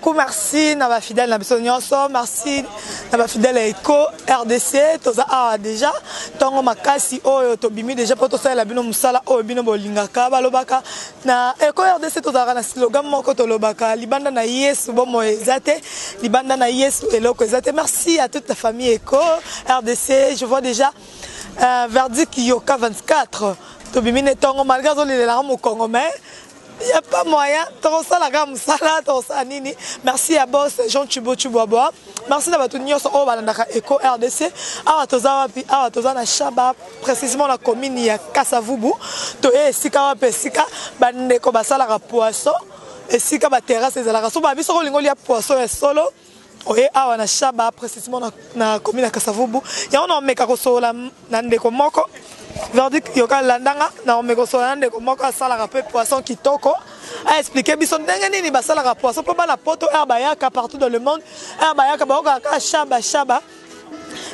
beaucoup, merci na ba fidèle na biso nyonso, merci na ba fidèle Eco RDC toza déjà tongo makasi oyo tobimi déjà poto sala bino musala oyo bino bolingaka balobaka na Eco RDC toza na slogan moko tolobaka libanda na Yesu bomo ezate libanda na Yesu eloko ezate. Merci à toute la famille Eco RDC. Je vois déjà verdict Yoka 24 tobimi ne tongo malgré les larmes au Congo mais il n'y a pas moyen. Merci à Boss Jean Chubo Chuboboa. Merci d'avoir tout mis au Balandaka Eco RDC. Awa toza wapi awa toza na Shaba précisément la commune ya Kasavubu. To esika wapi esika bandeko basala ka poisson. Esika ba terrasse ezalaka. So ba biso ko lingoli ya poisson ya solo. Oye awa na Shaba précisément na commune ya Kasavubu. Ya on meka ko sola na ndeko moko. Verdict Yoka Landanga na omeko solande komoko asala rappel poisson kitoko a expliqué biso ndenge nini basala ka poisson po bana poto herbayaka partout dans le monde herbayaka ba ka shaba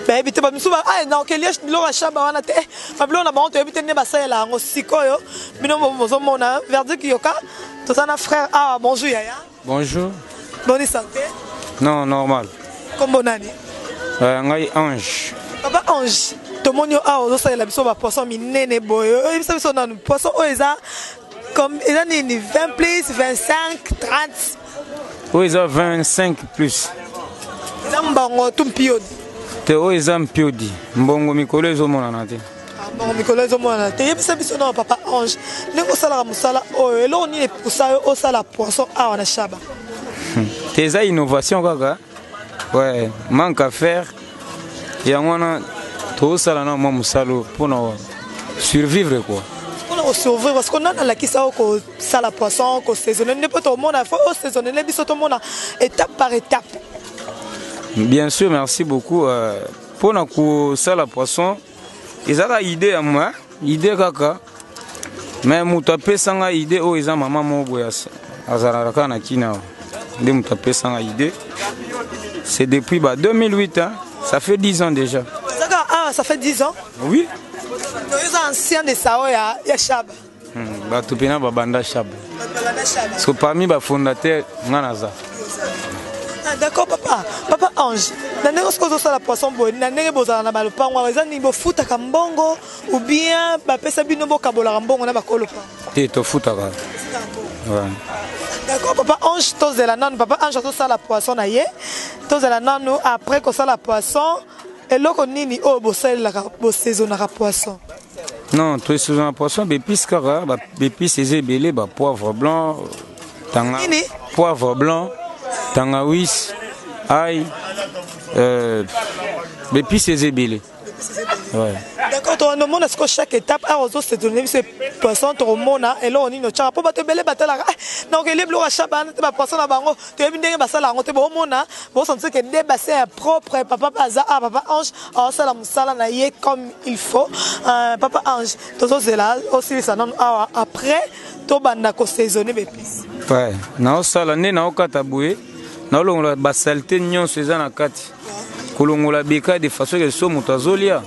ba ebite ba misuba na okelish bilo ka shaba wana te babilo na bantu ebite ne basala ngo sikoyo bino bozo mona Verdict Yoka tozana frère bonjour Yaya. Bonjour. Bonne santé. Non, normal. Comme nani? Ngai Ange. Papa Ange. Tomonio a ozo la biso ba poisson minene boyo. Biso biso na poisson oeza comme ils ont ni 20 plus 25 30. Oeza 25 plus. Ils mbongo tumpiodi. Te oeza mpiodi. Mbongo mikolo ezo mona na te. Mbongo mikolo ezo mona na te. Biso biso na papa Ange. Ndeko sala musala oyo elo ni poussayo o sala poisson a na Shaba. Tes innovation kaka. Ouais, manque à faire. Yangwana tout ça là non moi salo pour survivre quoi. Pour survivre parce qu'on a la qui ça au sala poisson au saisonner ne peut tout le monde a faut saisonner les biso tout le monde étape par étape. Bien sûr, merci beaucoup pour na ko sala poisson. Ils ont idée à moi, idée kaka. Mais mutape sanga idée o ils ont maman mo boya azara kana kina. Ndé mutape sanga idée. C'est depuis 2008 hein. Ça fait 10 ans déjà. Ça fait 10 ans? Oui. Nous sommes anciens de Sao ya Shaba. Batupina babanda Shaba. Parce que parmi les fondateurs, Nganaza. D'accord papa. Papa Ange. Nane ko so la poisson boy, nane bozala na balopango, eza ni bofuta ka mbongo ou bien ba pesa bino bokabola mbongo na bakolo pa. Te to futa ka. Ouais. D'accord papa Ange tozela nanu papa Ange to sala poisson na ye. Tozela nanu après ko sala poisson. Et là, nini oh bosel la saison à poisson. Non, toi saison à poisson, épices cara, épices ezebele, poivre blanc, tanga, poivre blanc, tangawis, ail, épices ezebele. Ouais. D'accord, toi on est-ce que chaque étape a aux autres saisonniers ce poisson tout le monde et là on y no tcha pour battre belle bataille là. Donc les blocs à Shaba ba poisson na bango, tu es bien basala ngo te bo mona, bo sentir que des bassins propres papa Aza papa Ange, on sala musala na yé comme il faut. Papa Ange, tous ces là aussi ça non après to banda ko saisonner épices. Ouais, na sala né na okata boué, na longola ba saleté nyonso eza na kati. Kolongola beka de façon que so mutazolia.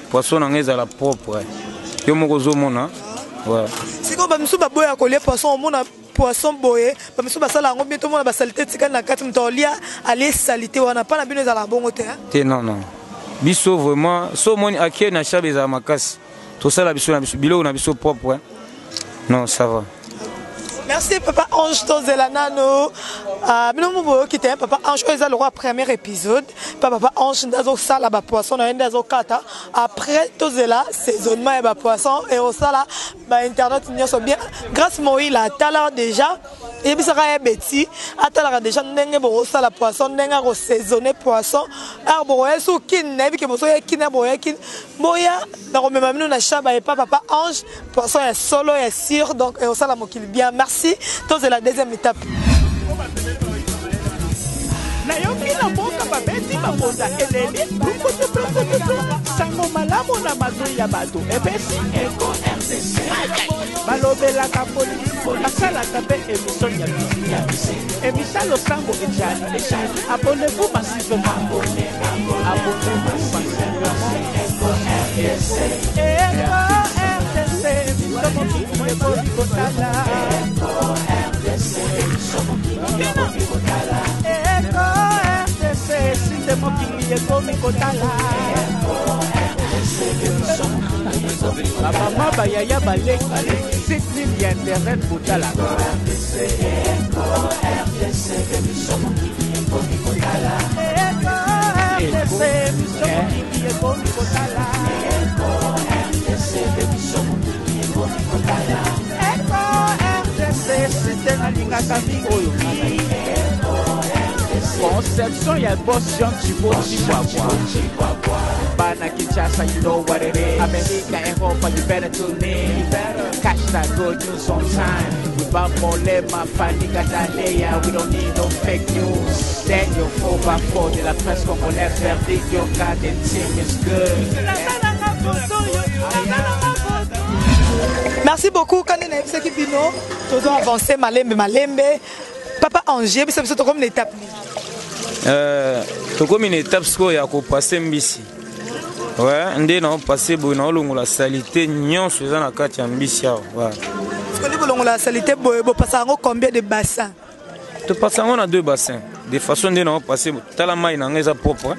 Poisson angeza la propre. Yo moko zo mona. Ouais. C'est comme ba misu ba boya ko les poissons mona poisson boye, ba misu ba sala ngo bientôt mona ba salité tika na kati mtolia aller salité wana pas na bino za la bongo te. Te non non. Biso vraiment so moni akie na Shaba za makasi. To sala biso na biso bilo na biso propre. Non, ça va. Merci Papa Ange Tozelanano. Nous qui était Papa Ange le roi premier épisode. Papa Ange d'azo sala ba poisson na ndazo kata. Après Tozela saisonnement et ba poisson et au sala ba internet n'y sont bien. Grâce Moïse la tala déjà et puis ça va beti atala déjà ndenge bo sala poisson ndenge ko saisonner poisson. Arbo eso kin nebi ke bo so kin boya kin boya na ko même nous na Shaba et Papa Ange poisson est solo est sûr donc et au sala mo bien. Merci. C'est la deuxième étape. Nayoki na mboka babeti bakonda eleli sango malamu na mazwi ya bato epesi Eco RDC balobelaka politiki basalaka mpe émission ya bisi emisalo sango ejali abonnez-vous massivement Eco RDC Eco RDC ekomi kotala bamama bayaya baleki site ya internet kotala Conception ya boss Jean Chihuahua Bana Kinshasa, you know what it is. America and Europa, you better tune in. Catch that good news on time. Without Molema, Panika, Dalea, we don't need no fake news. Daniel 4x4 de la presse congolaise, verdict, your goddamn team is good. Merci beaucoup, Kane na Epseki Bino. Nous avons avancé, Malembe. Papa Angier, c'est comme une étape. Comme une étape, il y a passer Mbisi. Ouais, ndé na passé boy na longola salité nyonso eza na kati ya Mbisi ya. Ouais. Est-ce que longola salité boy passer combien de bassins? Tu passes on a 2 bassins. De façon ndé na passer tala mai na ngeza propre.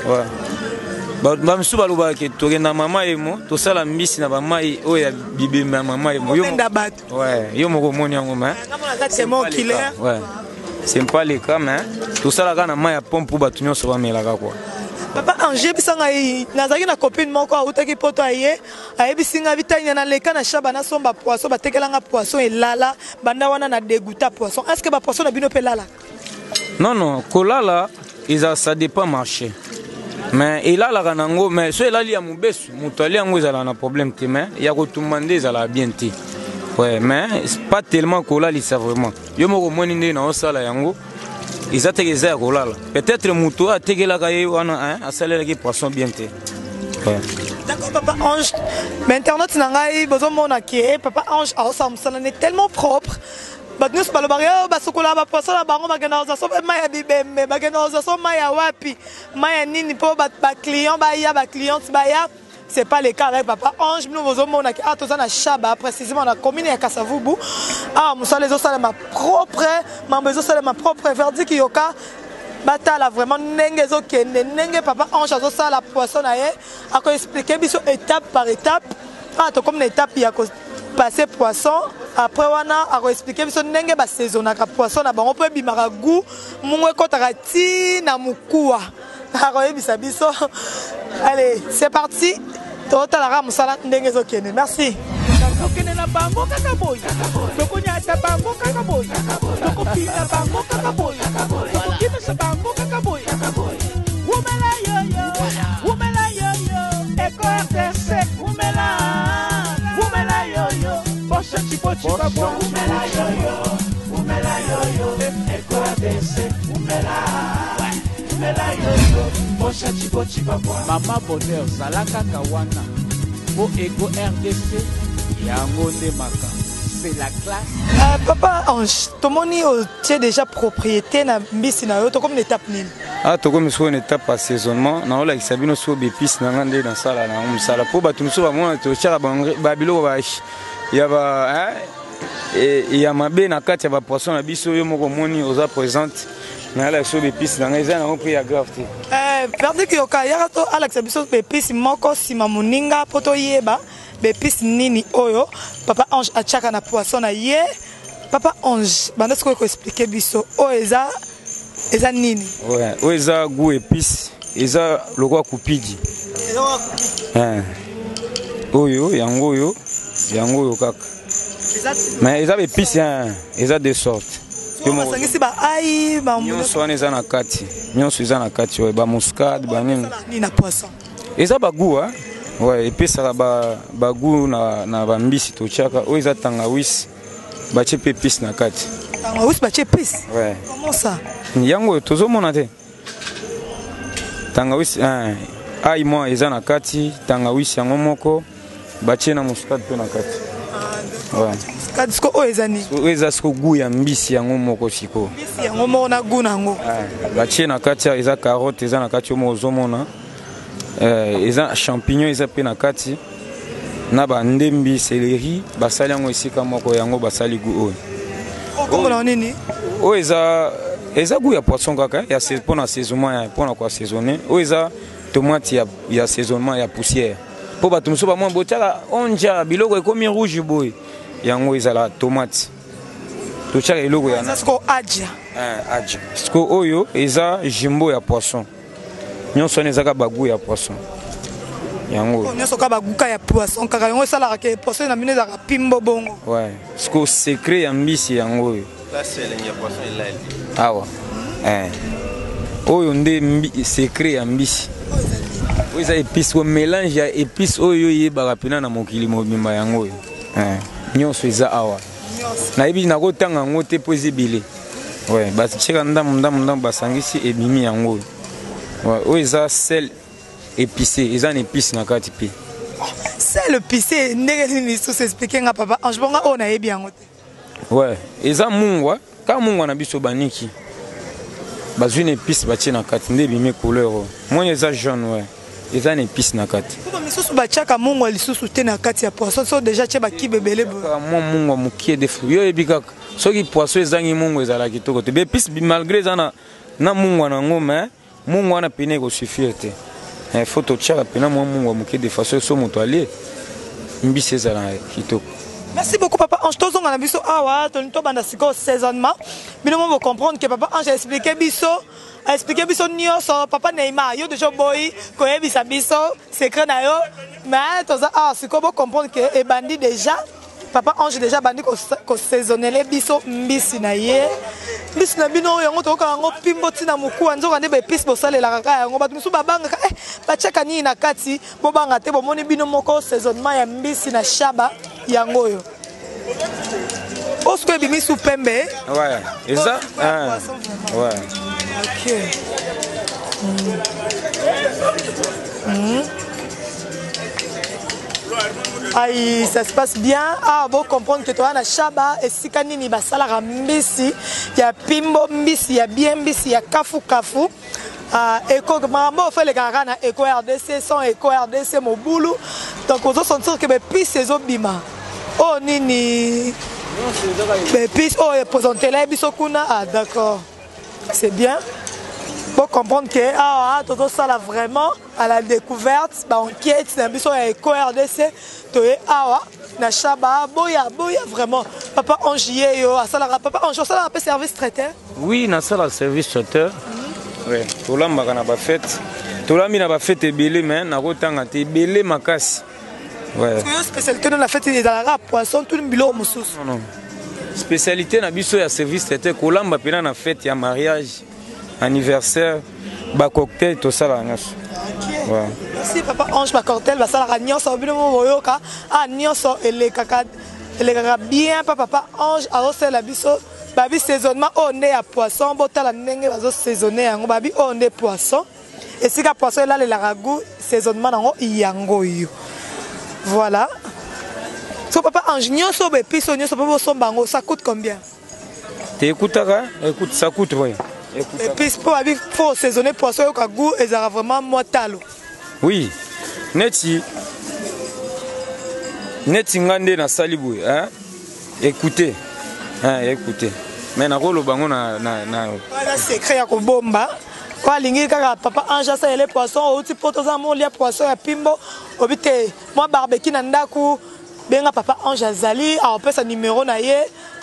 Ouais. Ba msu baloba ke to na mama emo to sala Mbisi na ba mai oya bibe na mama emo yo. Ouais, yo moko moni yango mais. C'est mon killer. Ouais. C'est pas le cas mais tout ça là na mai ya pompe ba tunyo so ba melaka quoi. Papa Angier bisanga yi nazaki na copine moko autaki poto aye ayebisinga bitanya na leka na shaba na somba poisson batekelanga poisson elala banda wana na dégoûta poisson. Est-ce que ba poisson na bino pe lala? Non, kolala ça dépend marché. Mais il a la ranango mais so elali ya mubesu mutali yango ezala na problème te mais ya ko tumande ezala bien te. Ouais, mais pas tellement kolali ça vraiment. Yo moko moni ndé na osala yango. Ils ont été peut-être que Moutou a été à salaire qui poisson bien. D'accord, Papa Ange. Mais Internet, Papa Ange, ça est tellement propre. Nous sommes barrière, basokola ba poisson la baron bagana za so maya bibembe bagana za so maya wapi maya nini po ba client ba ya ba cliente ba ya. C'est pas le cas avec Papa Ange. Nous avons na Chaba, précisément dans la commune de Kasavubu. Ah, nous sommes ma propre verdict yoka. Batala vraiment nengezo kende nenge Papa Ange a ça la poisson aye. A expliquer biso étape par étape. Ah, to comme une étape il y a passer poisson. Après wana a expliquer biso nenge ba saison na poisson na bango peut bimara goût mungwe kotarati na mukua. Allez, c'est parti. Merci. Mama bonheur Zalaka Kawana Bo Ego RDC Yango Maka. C'est la classe. Papa Ange, tout le monde est déjà propriété na Mbisi na yo to comme une étape nini? Ah to comme une étape assaisonnement na ola kisabino so bepis na ngande na sala na musala po batu muso ba mona to chara ba biloko ba ya ba et ya mabe na kati ya ba poisson na biso yo moko moni oza présente. Mais là, sur les pistes, on a pris à grave. Verdict yoka yarato Alex biso pepisi moko sima muninga poto yeba pepisi nini oyo Papa Ange achaka na poisson na ye Papa Ange banda ce ko expliquer biso o eza nini. Ouais, o eza goût épice, eza lokwa kupidi. Oyo yango kaka. Mais eza épice eza de sorte. Nyonso ba ai ba nyonso wana eza na kati nyonso eza na kati oyo ba muscade ba nini na poisson eza ba goût ouais epesaka ba goût na ba mbisi tochaka oyo eza tangawisi batie pe épice na kati tangawisi batie épice ouais comment ça yango tozomona te tangawisi ai moi eza na kati tangawisi yango moko batie na muscade pe na kati ouais kadisco oezani oeza siko goût ya mbisi yango moko siko mbisi yango moko na goût nango batie na kati eza carotte eza na kati omo ozomona eza champignon eza pe na kati na ba ndembi céleri basali yango esika moko yango basali goût oyo okomona nini oyo eza eza goût ya poisson kaka ya pour na saisonnement pour na quoi saisonner o eza tomate ya saisonnement ya poussière po bato mosusu bamwa botiaka onja biloko ekomi rouge boye yango ezala tomate totiaka eloko ya adja siko oyo eza jimbo ya poisson nyonso wana ezaka bagout ya poisson yango nyonso kaka baguka ya poisson kaka yango esalaka ke poisson na bino ezalaka pimbo bongo ouais siko secret ya mbisi yango oyo awa oyo nde secret ya mbisi oyo eza épice o mélange ya épice oyo yebaka mpena na mokili mobimba yango oyo nyonso eza awa nayebi nakotanga yango te mpo eza ebele batieka ndambo basangisi ebimi yango oyo oyo eza sel épicé eza na épice na kati mpe sel épicé ndenge nini lisusu explike nga papa ange bonga oyo nayebi yango te eza mungwa ka mungwa na biso baniki bazwi na épice batie na kati nde ebimi couleur moni eza jaune eza na épice na kati po misusu batiaka mungwa lisusu te na kati ya poisson so déjà tie bakibe ebele mwa mungwa mokie defu yo oyebi kaka soki poisson ezangi mungwa ezala kitoko te baépice malgré eza na mungwa nango me mungwa wana pene ekosuffire te faut totiaka pena mwa mungwa mokie defa soki so moto alie mbisi ezala kitoko. Merci beaucoup Papa Ange. Tozonga na biso awa to banda siko saisonnement. Bino mo comprendre que Papa Ange a expliqué biso nyonso Papa Neymar yo déjà boy ko yebisa biso secret na yo mais toza siko bo comprendre que e bandi déjà Papa Ange déjà bandi ko saisonner biso mbisi na ye. Mbisi na bino yango to ka ngo pimbo tina muku anzoka nde be pisse bo salela kaka yango batu musu babanga ba cheka ni na kati bo banga te bo moni bino moko saisonnement ya mbisi na shaba yango yo. Osko ebimi sous pembe. Eza OK. Aïe, ça se passe bien. Bon comprendre que toi na shaba esika nini basala mbisi ya pimbo mbisi ya bien mbisi ya kafu Eco Mambo fait les garana Eco RDC sans Eco RDC Mobulu donc on doit sentir que les pistes ces bima oh nini les pistes oh présenter les bisokuna d'accord c'est bien pour comprendre que tout ça là vraiment à la découverte bah enquête c'est un biso Eco RDC to na shaba boya vraiment Papa Angier yo asala Papa Angier ça un peu service traiteur oui na ça service traiteur. Oui, tout le monde a fait. Tout le monde a fait ebele mais na kotanga te ebele makasi. Ouais. Parce que spécialité dans la fête des la poisson tout le bilo mususu. Non. Spécialité na biso ya service traiteur kolamba pena na fête ya mariage, anniversaire, ba cocktail tout ça là nyos. OK. Ouais. Merci Papa Ange ba cocktail ba sala nyos obino moyoka nyos elekaka bien Papa Ange a la biso babi saisonnement on est à poisson botala ndenge bazo saisonner yango babi on est poisson et si ka poisson là le ragoût saisonnement nango yango yo voilà so Papa Ange nyonso be piso nyonso po sombango ça coûte combien écoute ça coûte oui et puis pour babi faut saisonner poisson yo ka goût et ça vraiment motalo oui neti ngande na salibu hein écoutez écoutez mais na rolo bango na voilà secret ya kobomba kwa lingi kaka Papa Ange ça les poissons outi potoza mo lia poisson ya pimbo obite moi barbecue na ndaku benga Papa Ange azali a peut sa numéro na ye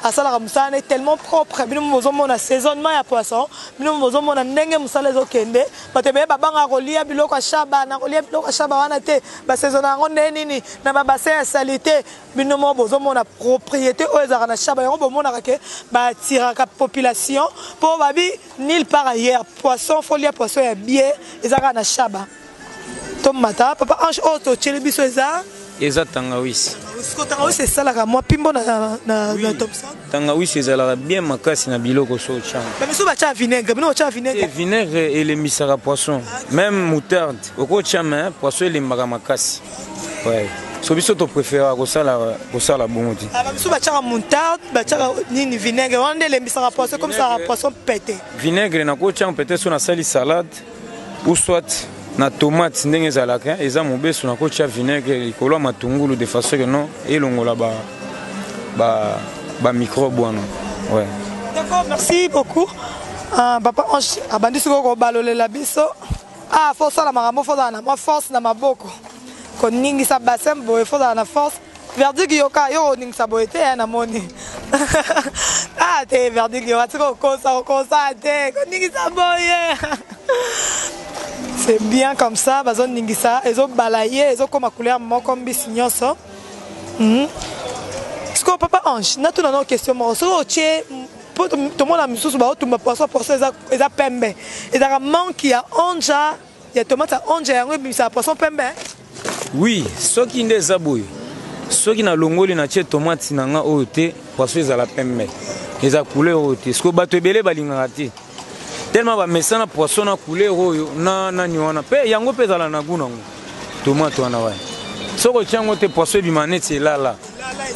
asala ramsane tellement propre bino mozo mona saisonnement ya poisson bino mozo mona ndenge musala ezokende batebe babanga kolia biloko ya shaba na kolia biloko ya shaba wana te ba saisonna ngo nini na ba bassin ya salité bino mozo mona propriété o ezaka na shaba yango bomona ke ba tiraka population pour babi nulle part ailleurs poisson folia poisson ya bien ezaka na shaba tomata Papa Ange auto cheli biso eza tangawisi. C'est ça la moi pimbo na Thompson. Tangawisi ezalaka bien makasi na biloko so changa. Mais so bacha vinaigre, bino bacha vinaigre. Vinaigre et le misara poisson. Même moutarde, oko chama poisson et le makasi. Ouais. So biso to préfère ko sala bonoti. Ah biso bacha moutarde, bacha nini vinaigre, on le misara poisson comme ça poisson pété. Vinaigre na ko chama pété so na sali salade ou soit na tomate ndenge zalaka eza mobeso na kocha vinaigre likolo matungulu de façon que non elongola ba microbe wana ouais d'accord merci beaucoup Papa Ange abandi siko balolela biso. Ah, faut ça la marambo, faut ça na ma force na maboko. Ko ningi sa basem boy, faut ça na force. Verdict yoka yo ningi sa boyete na moni. Ah, te verdict yo atiko ko ça te ko ningi sa boye. C'est bien comme ça, bazon ningi sa, ezo balayer, ezo comme couleur moko mbisi nyonso. Sko Papa Ange, na tout na question mo so tie pour tout le monde a mis sous ba tout ma poisson eza pembe. Et dans manque il y a onja, il y a tomate onja yango bimisa poisson pembe. Oui, ce qui n'est zaboui. Ce qui n'a longoli na tie tomate nanga ote poisson eza la pembe. Eza couleur ote. Ce que bato belé balinga te. Tellement ba mesana poisson na couleur oyo na niwana pe yango peza la na gunango. Tomate wana wa. Ce que tiango te poisson bimane c'est là. Là,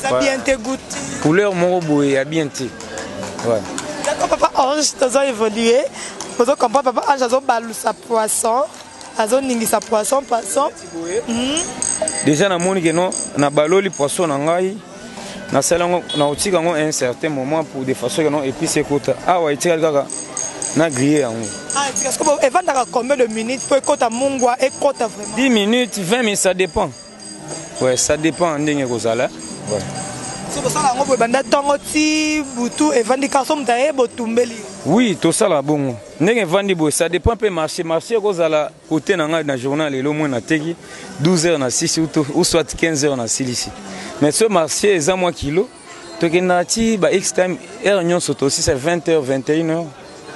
ça bien te goûté. Couleur moko boye ya bien te. Ouais. D'accord, Papa Ange, tu as évolué. Vous comprenez, Papa Ange, tu as balu sa poisson. Tu as ningi sa poisson. Déjà, na moni que non, na baloli poisson na ngai. Na salango na otika ngo un certain moment pour des façons que non et puis c'est kota. Ah ouais, tika kaka na griller yango. Ah, est-ce que vous vendez combien de minutes pour kota mungwa et kota vraiment? 10 minutes, 20 minutes, ça dépend. Ouais, ça dépend ndenge kozala. Ouais. Oui, tout ça là bon. Ça dépend peu marché. Marché kozala côté na journal et le moins na teki 12h na 6 ou soit 15h na 6 ici. Mais ce marché est à moi kilo. To kenati ba X time heure nyon soto aussi c'est 20h 21h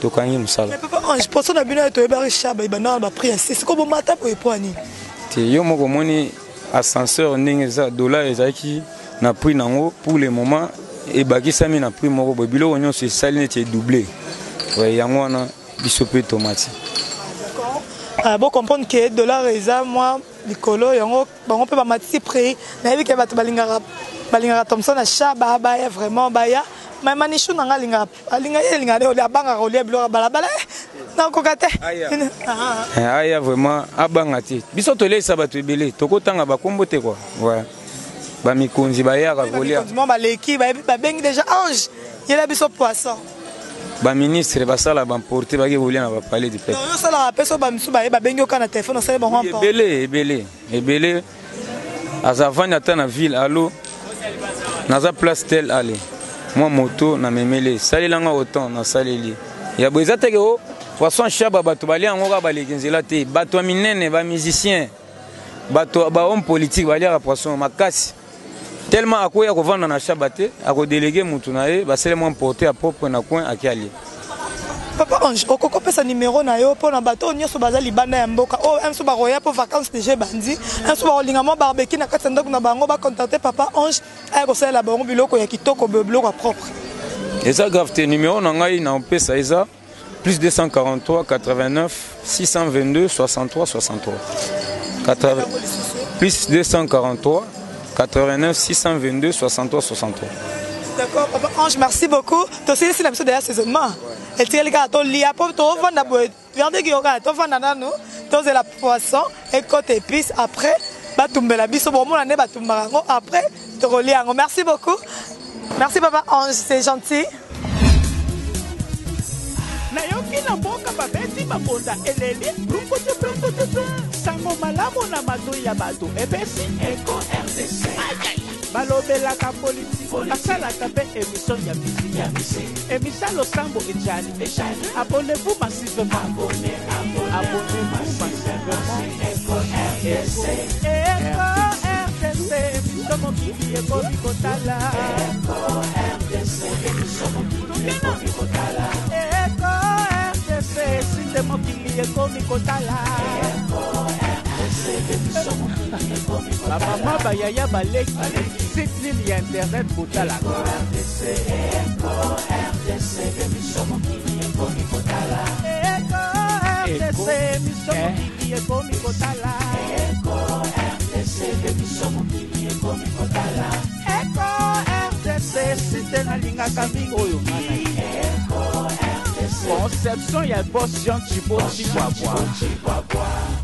to kangi musala. Mais papa, je pense na bino to eba richaba ibana ba prix c'est comme mata pour eponi. Te yo moko moni ascenseur ndenge za dollar ezaki na prix nango pour le moment et baki sami na prix moko bo bilo onyo se sali net doublé. Ouais yango wana bisope tomate. D'accord. Bon comprendre que dollar eza moi likolo yango bango pe ba matisi prix na yebi ke bato balingara Thomson na shaba ba ya vraiment ba ya mais manishu nanga linga de abanga ko leblo balabala na kokate. Aya vraiment abanga ti. Biso tole sabato ebele tokotanga ba kombote quoi. Ouais. Ba mikonzi ba ya ka kolia. Ba leki ba bengi déjà Ange. Yela biso poisson. Ba ministre ba sala ba porter ba ke kolia na ba parler du peuple. Non sala peso ba misu ba bengi oka na téléphone sala ba rampa. Ebele. Azavani ata na ville allo. Naza place tel aller. Moi moto na memele salelanga autant na saleli. Ya boza teke o poisson chaba bato bali yango ka balekenzela te. Bato minene ba musicien. Bato ba homme politique bali ya poisson makasi. Tellement akoya ko vendre na chabate, ako déléguer mutu na ye, ba seulement porter à propre na coin akiali. Papa Ange, okoko pesa numéro na yo pour na bato nyoso baza libanda ya mboka. Oh, un so ba roya pour vacances déjà bandi. Un so ba linga mo barbecue na katenda na bango ba contacter Papa Ange, ay ko sala bango biloko ya kitoko biloko propre. Eza grave numéro na ngai na pesa eza plus 243 89 622 63 63. Plus 243 89 622 63 63. D'accord, Papa Ange, merci beaucoup. Tu sais si la mission derrière saisonnement. Et tu es là, tu lis à pour toi, vendre la boîte. Regardez qui aura, tu vends dans nous, tu as la poisson et côté épice après, bah tomber la biso bon mon année bah tomber après, tu relis en. Merci beaucoup. Merci Papa Ange, c'est gentil. Nayoki na mboka babeti babonda eleli rukote sango malamu na mato ya bato epesi Eco RDC balobelaka politiki basalaka mpe émission ya misiki émission losambo ejali abonnez-vous massivement abonnez-vous massivement Eco RDC émission mokili ekomi kotala Eco RDC émission mokili ekomi kotala Sinde mokili ekomi kotala la mama bayaya baleki site ligne ya internet kotala site nalingaka mingi oyo Conception ya boss Jean Chibo Chihuahua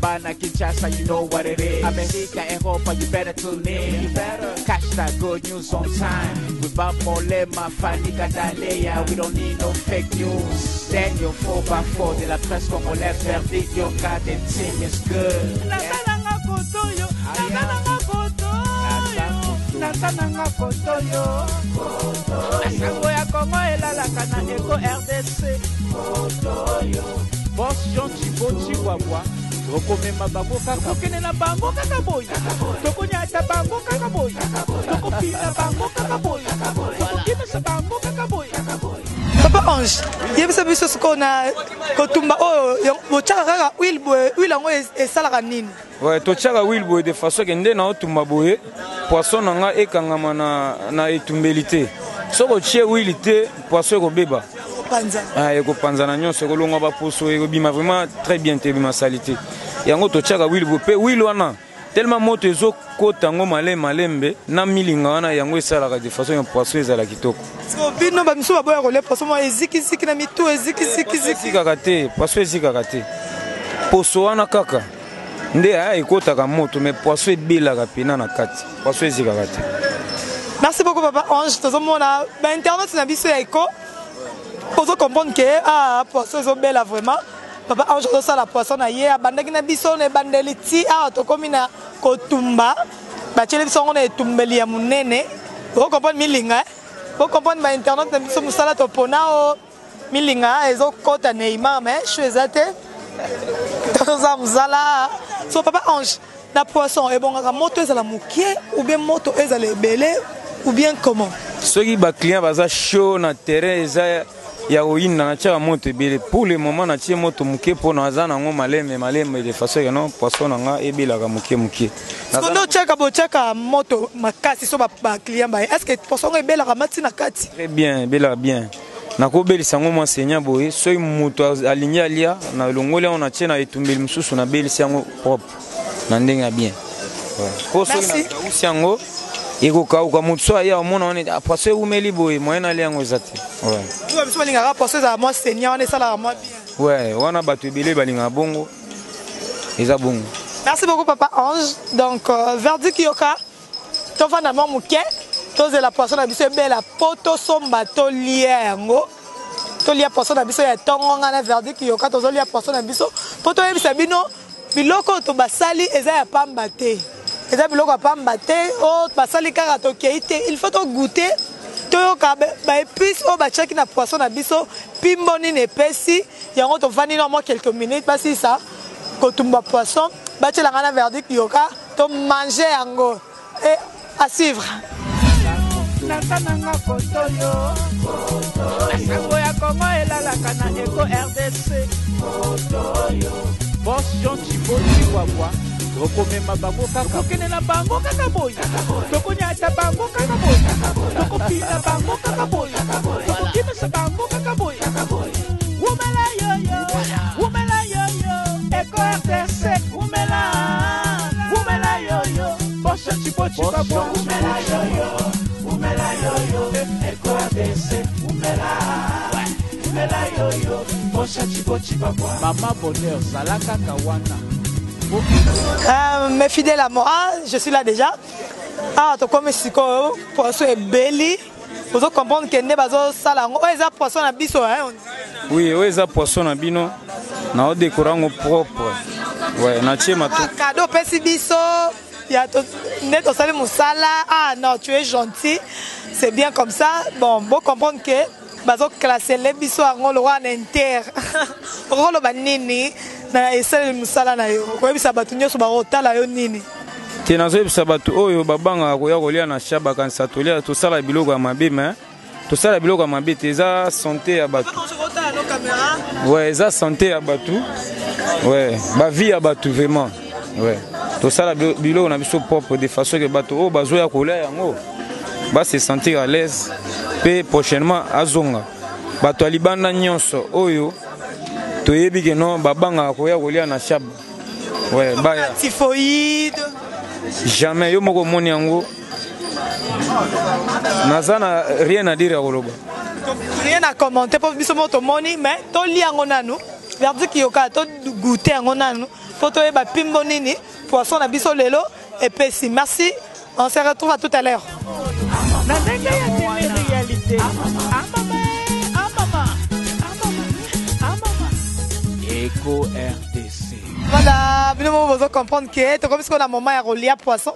Bana Kinshasa, you know what it is America, Europa, you better tune in You better catch that good news on time With Bamolema, Fani Gadaleya We don't need no fake news Daniel Fobafo de la presse congolaise, verdict Yoka de Team is good. Natananga kotoyo, natananga kotoyo, natananga kotoyo. Asango ya Kongo elalaka na Eko RDC. Kotoyo. Boss Jean Chiboti Wabwa. Tokomema bango kaka kene na bango kaka boy. Tokonyata bango kaka boy. Tokopina bango kaka boy. Tokimesa bango kaka boy. Papa Ange, yebisa biso siko na kotumba oyo bochaka kaka huile yango esalaka nini? Ouais, tochaka huile boye de façon que nde na otumba boye poisson nanga ekangama na etumbelité. Soko tie huile te poisson ekobeba. Ah, ekopanzana nyonso ekolongwa baposo ekobima vraiment très bien te bima salité. Yango tochaka huile boye pe huile wana tellement moto ezokota ngo malembe na milinga wana yango esalaka de façon ya poisson ezala kitoko. So bino ba miso baboya kolia poisson mo eziki na mitu eziki kakate poisson ezikaka te. Poso wana kaka nde aya ekotaka moto mais poisson ebelaka pena na kati. Poisson ezikaka te. Merci beaucoup Papa Ange. Tozomona ba internet na biso ya Eko. Poso comprendre que poisson ezobela vraiment. Papa Ange ça la poisson na ye abandaki na biso ne bandeli ti tokomi na kotumba ba tshele biso ngona etumbeli ya munene. Vous comprenez milinga? Vous comprenez ba internet na biso musala to pona o milinga ezokota Neymar mais chezate. Toza musala. So Papa Ange na poisson ebongaka moto ezala mukie ou bien moto ezala ebele ou bien comment? Ceux qui ba client baza chaud na terrain eza ya oyina na tia moto ebele pour le moment na tia moto muke po na za na ngo maleme de façon que non poisson nga ebelaka muke. Kondo cheka bo cheka moto makasi so ba client ba est-ce que poisson ebelaka mati na kati? Très bien, ebelaka bien. Na ko belisa ngo monseigneur boye so moto aligné alia na longole on a tia na etumbeli mususu na belisa ngo propre na ndenga bien. Poisson na usiango eko kauka mutso ya omona on poisson umeli boye moyen ali yango ezate. Ouais. Toi biso balinga poisson za moi seigneur on est ça là moi bien. Ouais, wana batu ebele balinga bongo. Eza bongo. Merci beaucoup Papa Ange. Donc verdict Yoka to fana mo muke to ze la poisson na biso bela poto somba to liengo. To lia poisson na biso ya tongo ngana verdict Yoka to zo lia poisson na biso poto yebisa bino biloko to basali eza ya pamba te. Eza biloko pamba te o basali kaka to keite il faut to goûter to yoka ba épices o ba chaki na poisson na biso pimboni ne pesi yango to vani na moi quelques minutes parce ça kotumba poisson ba tela ngana verdict Yoka to manger yango et à suivre. Natananga kotoyo Asango ya Kongo elalaka na Eko RDC. Kotoyo Boss Jean Chiboti Wabwa. Tokomema bango kaka kene na bango kaka boy. Tokonyata bango kaka boy. Tokopina bango kaka boy. Tokimesa bango kaka boy. Umela yo Eko RDC umela yo Boss Jean Chiboti Wabwa umela yo Eko RDC umela yo Boss Jean Chiboti Wabwa. Mama bonheur zalaka kawana. Mes fidèles à moi, je suis là déjà. To comme siko poisson est beli. Vous comprendre que ne bazo salango. O eza poisson na biso hein. Oui, o eza poisson na bino. Na o décorango propre. Ouais, na tie mato. Cadeau pesi biso. Ya to neto sali musala. Non, tu es gentil. C'est bien comme ça. Bon, vous comprendre que bazo classer les biso en le roi inter. Rolo banini. Na esale musala na yo ko yebisa batu nyoso ba otala yo nini te nazo yebisa batu oyo babanga ko ya kolia na shaba kanisa tolia to sala biloko ya mabe mais to sala biloko ya mabe te eza santé ya batu. Ouais, eza santé ya batu. Ouais, ba vie ya batu vraiment. Ouais, to sala biloko na biso propre de façon que batu o bazo ya kolia yango ba se sentir à l'aise pe prochainement azonga batu alibanda nyonso oyo toyebi que non babanga koya kolia na shab. Ouais, baya typhoïde jamais yo moko moni yango nazana rien à dire à Koloba. Rien à commenter pour biso moto moni mais to li yango nanu verdict Yoka to goûter yango nanu photo e ba pimbo nini poisson na biso lelo et pesi. Merci, on se retrouve à tout à l'heure. Eco RDC. Voilà, vous comprendre que tu comme si on a un moment à relier poisson.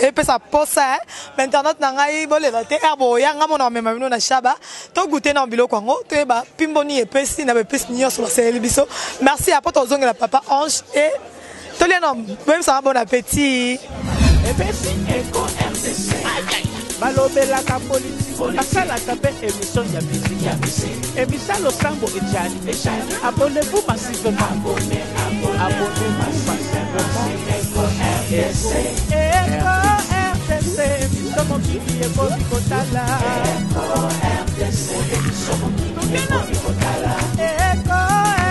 Et puis ça pose ça. Maintenant, on a eu bon les ratés. Herbo, y'a un moment même nous na shaba. Tu goûter dans bilo kwango. Tu es bas pimboni et pesi na pesi nios sur le biso. Merci à poto zong la papa Ange et tous les noms. Même ça bon appétit. Et pesi Eco RDC. Balobela ka politique. Asala tape émission ya musique. Émission Losambo et Jani. Abonnez-vous massivement. Abonnez-vous massivement. Eco RDC. Eco RDC. Émission mon kili Eco Bikotala. Eco RDC. Émission mon kili Eco Bikotala. Eco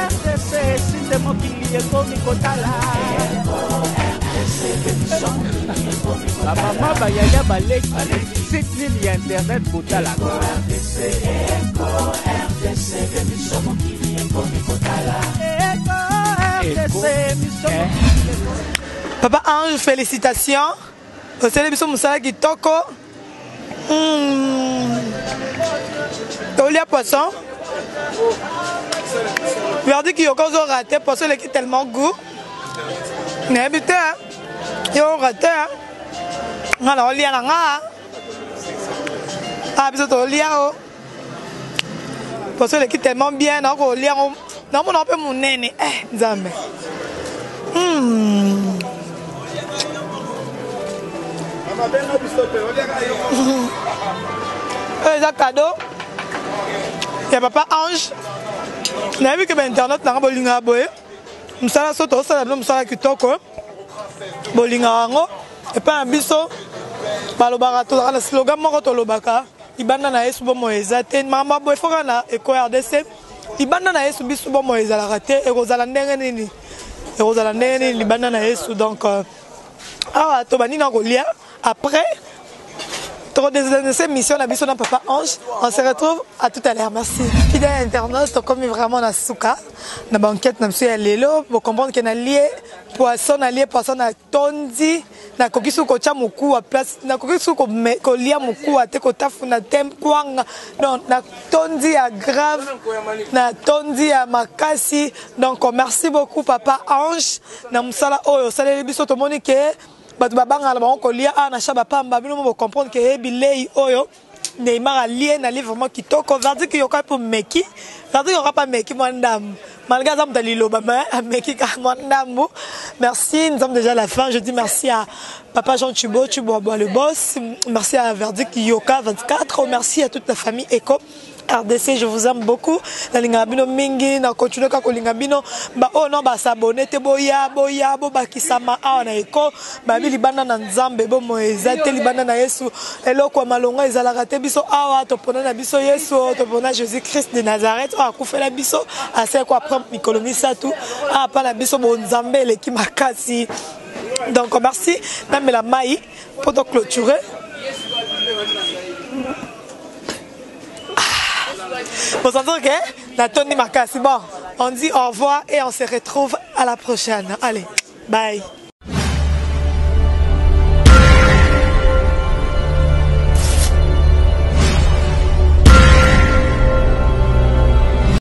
RDC. Sinde mon kili Eco Bikotala. Eco RDC. Émission mon kili Eco Bikotala. La maman bayaya baleki. Site ligne internet Botala. Eco RDC. Eco RDC. Émission mon kili Eco Bikotala. Eco RDC. Émission mon kili Eco. Papa Ange, félicitations. Au célébration Moussala qui toko. Olia poisson. Regardez qu'il y a encore raté. Poisson qui est tellement goût. Mais putain, il y a raté. Alors, il y a un gars. Ah, bisous, il y a. Poisson qui est tellement bien. Donc, il y a. Non, on peut mon nez. Jamais. C'est un cadeau. Il y a papa Ange. On a vu que l'internet n'a pas bolinga boye. Nous sommes là, nous sommes là qui toquent. Bolinga rango. Et pas un biseau. Balobara, le slogan Moroto Lobaka. Ibanda na yesu bomo ezate. Mama boy fogana Eco RDC. Ibanda na yesu bisu bomo ezala raté. Et Rosala ndenge nini. Et Rosala ndenge nini libanda na yesu donc. Ah, Tobani na Golia. Après, cette mission, la mission de Papa Ange, on se retrouve à tout à l'heure. Merci. Fidèle internaute, comme vraiment dans Souka, dans la banquette, nous sommes allés là, pour comprendre qu'il y a lié poisson, à tondi, na kokisu ko cha muku à place, na kokisu ko lia muku à te ko tafu na tem kwanga, non, na tondi à grave, na tondi à makasi. Donc merci beaucoup Papa Ange, na musala oyo, salé biso to monique. Batu babanga la bango kolia na shaba pamba bino mo comprendre que bilei oyo Neymar allié na livre vraiment kitoko verdi ki yoka pour meki verdi yoka pas meki mwandam malgré ça mtali loba meki ka mwandam. Merci, nous sommes déjà à la fin. Je dis merci à Papa Jean Tubo le boss, merci à Verdict Yoka 24, merci à toute la famille Eco RDC, je vous aime beaucoup. La lingabino mingi na continue ka kolingabino ba oh non ba s'abonner te boya bo bakisama na Eco ba libana na nzambe bo moeza te libana na Yesu eloko malonga ezalaka te biso awa to pona na biso Yesu to pona Jésus Christ de Nazareth akufela biso ase ko après mikolomi ça tout pa na biso bo nzambe le ki makasi. Donc merci même la maï pour te clôturer. Vous entendez que la Tony Makasi. Bon, on dit au revoir et on se retrouve à la prochaine. Allez, bye.